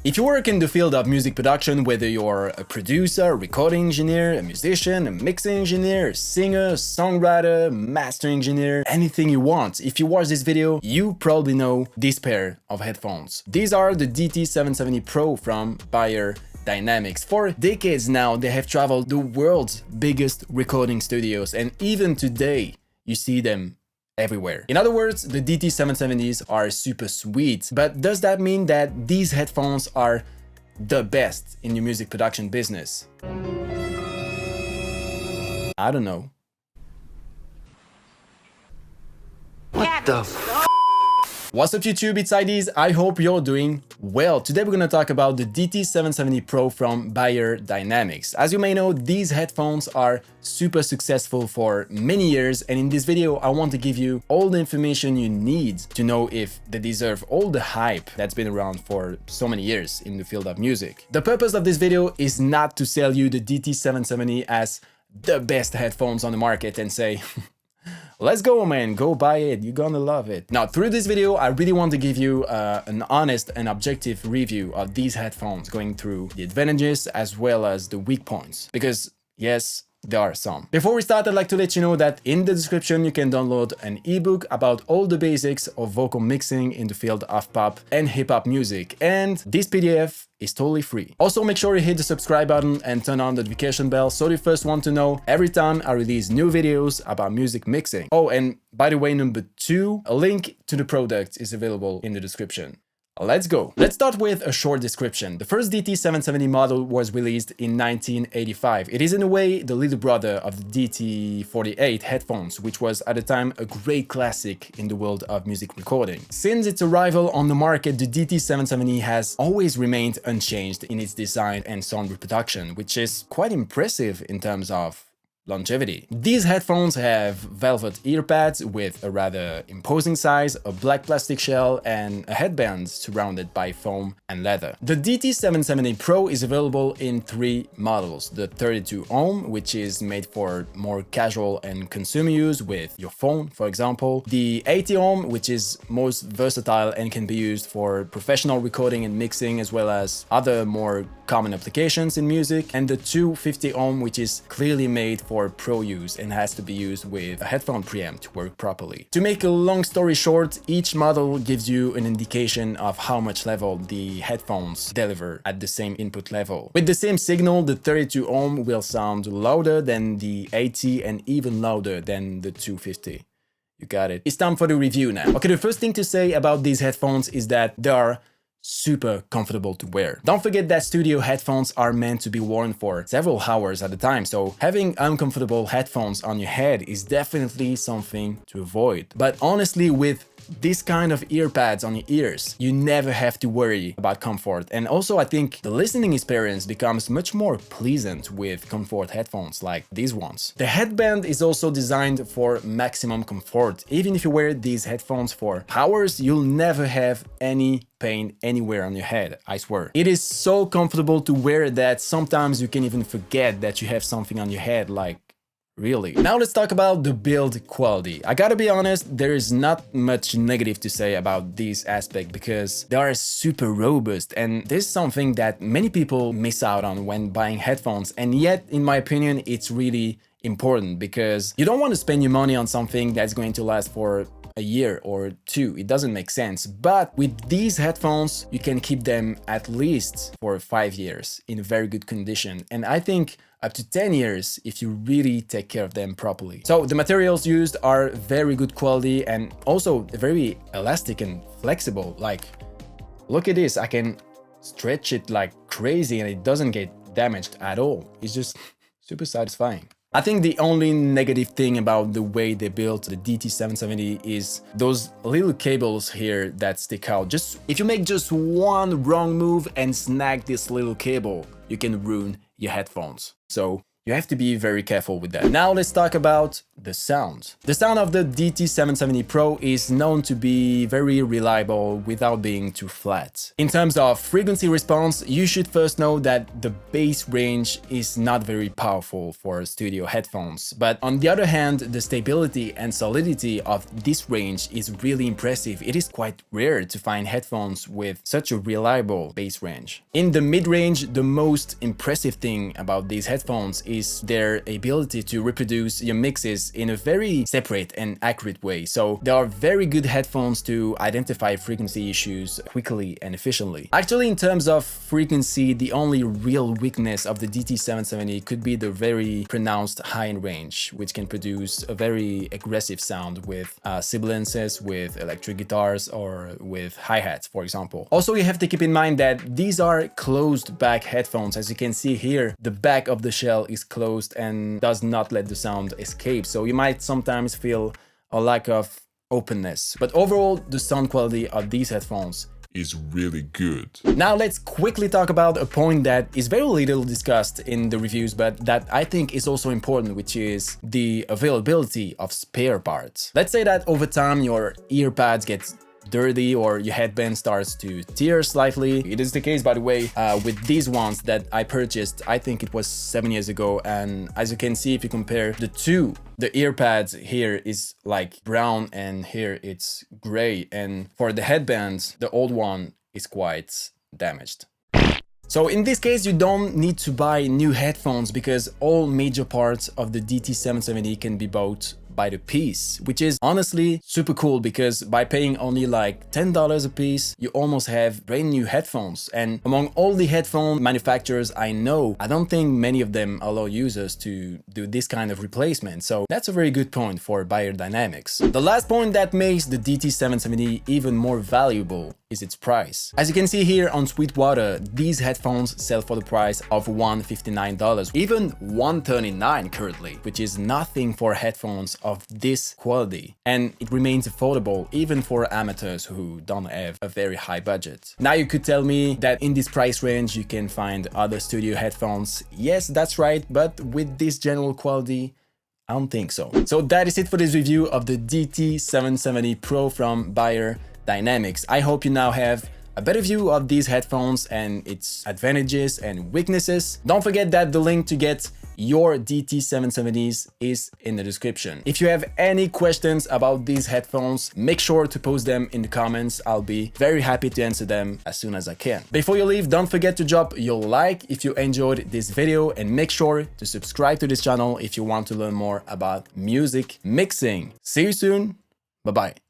If you work in the field of music production, whether you're a producer, a recording engineer, a musician, a mixing engineer, a singer, songwriter, master engineer, anything you want, if you watch this video, you probably know this pair of headphones. These are the DT-770 Pro from Beyerdynamic. For decades now, they have traveled the world's biggest recording studios, and even today, you see them everywhere. In other words, the DT-770s are super sweet, but does that mean that these headphones are the best in the music production business? I don't know. What the f? What's up YouTube, it's IDs, I hope you're doing well. Today we're gonna talk about the DT-770 Pro from Beyerdynamic. As you may know, these headphones are super successful for many years, and in this video I want to give you all the information you need to know if they deserve all the hype that's been around for so many years in the field of music. The purpose of this video is not to sell you the DT-770 as the best headphones on the market and say let's go, man, go buy it, you're gonna love it. Now, through this video, I really want to give you an honest and objective review of these headphones, going through the advantages as well as the weak points, because yes, there are some. Before we start, I'd like to let you know that in the description you can download an ebook about all the basics of vocal mixing in the field of pop and hip-hop music, and this PDF is totally free. Also, make sure you hit the subscribe button and turn on the notification bell so you're the first one to know every time I release new videos about music mixing. Oh, and by the way, number 2, a link to the product is available in the description. Let's go. Let's start with a short description. The first DT-770 model was released in 1985. It is in a way the little brother of the DT-48 headphones, which was at the time a great classic in the world of music recording. Since its arrival on the market, the DT-770 has always remained unchanged in its design and sound reproduction, which is quite impressive in terms of longevity. These headphones have velvet ear pads with a rather imposing size, a black plastic shell, and a headband surrounded by foam and leather. The DT-770 Pro is available in 3 models. The 32 ohm, which is made for more casual and consumer use with your phone, for example. The 80 ohm, which is most versatile and can be used for professional recording and mixing, as well as other more common applications in music. And the 250 ohm, which is clearly made for pro use and has to be used with a headphone preamp to work properly. To make a long story short, each model gives you an indication of how much level the headphones deliver at the same input level. With the same signal, the 32 ohm will sound louder than the 80 and even louder than the 250. You got it. It's time for the review now. Okay, the first thing to say about these headphones is that they are super comfortable to wear. Don't forget that studio headphones are meant to be worn for several hours at a time, so having uncomfortable headphones on your head is definitely something to avoid. But honestly, with this kind of ear pads on your ears, you never have to worry about comfort. And also, I think the listening experience becomes much more pleasant with comfort headphones like these ones. The headband is also designed for maximum comfort. Even if you wear these headphones for hours, you'll never have any pain anywhere on your head, I swear. It is so comfortable to wear that sometimes you can even forget that you have something on your head, like really. Now let's talk about the build quality. I gotta be honest, there is not much negative to say about this aspect because they are super robust, and this is something that many people miss out on when buying headphones, and yet in my opinion it's really important because you don't want to spend your money on something that's going to last for a year or 2. It doesn't make sense. But with these headphones, you can keep them at least for 5 years in very good condition. And I think up to 10 years if you really take care of them properly. So the materials used are very good quality and also very elastic and flexible. Like, look at this, I can stretch it like crazy and it doesn't get damaged at all. It's just super satisfying. I think the only negative thing about the way they built the DT-770 is those little cables here that stick out. Just if you make just one wrong move and snag this little cable, you can ruin your headphones. So you have to be very careful with that. Now let's talk about the sound. The sound of the DT-770 Pro is known to be very reliable without being too flat. In terms of frequency response, you should first know that the bass range is not very powerful for studio headphones. But on the other hand, the stability and solidity of this range is really impressive. It is quite rare to find headphones with such a reliable bass range. In the mid-range, the most impressive thing about these headphones is their ability to reproduce your mixes in a very separate and accurate way. So they are very good headphones to identify frequency issues quickly and efficiently. Actually, in terms of frequency, the only real weakness of the DT-770 could be the very pronounced high-end range, which can produce a very aggressive sound with sibilances, with electric guitars, or with hi-hats, for example. Also, you have to keep in mind that these are closed back headphones. As you can see here, the back of the shell is closed and does not let the sound escape. So you might sometimes feel a lack of openness. But overall, the sound quality of these headphones is really good. Now let's quickly talk about a point that is very little discussed in the reviews, but that I think is also important, which is the availability of spare parts. Let's say that over time your earpads get dirty or your headband starts to tear slightly. It is the case, by the way, with these ones that I purchased, I think it was 7 years ago. And as you can see, if you compare the two, the earpads here is like brown and here it's gray. And for the headbands, the old one is quite damaged. So in this case, you don't need to buy new headphones because all major parts of the DT-770 can be bought by the piece, which is honestly super cool because by paying only like $10 a piece, you almost have brand new headphones. And among all the headphone manufacturers I know, I don't think many of them allow users to do this kind of replacement. So that's a very good point for Beyerdynamics. The last point that makes the DT-770 even more valuable is its price. As you can see here on Sweetwater, these headphones sell for the price of $159, even $139 currently, which is nothing for headphones of this quality. And it remains affordable even for amateurs who don't have a very high budget. Now you could tell me that in this price range you can find other studio headphones. Yes, that's right, but with this general quality, I don't think so. So that is it for this review of the DT-770 Pro from Beyerdynamics. I hope you now have a better view of these headphones and its advantages and weaknesses. Don't forget that the link to get your DT-770s is in the description. If you have any questions about these headphones, make sure to post them in the comments. I'll be very happy to answer them as soon as I can. Before you leave, don't forget to drop your like if you enjoyed this video and make sure to subscribe to this channel if you want to learn more about music mixing. See you soon. Bye-bye.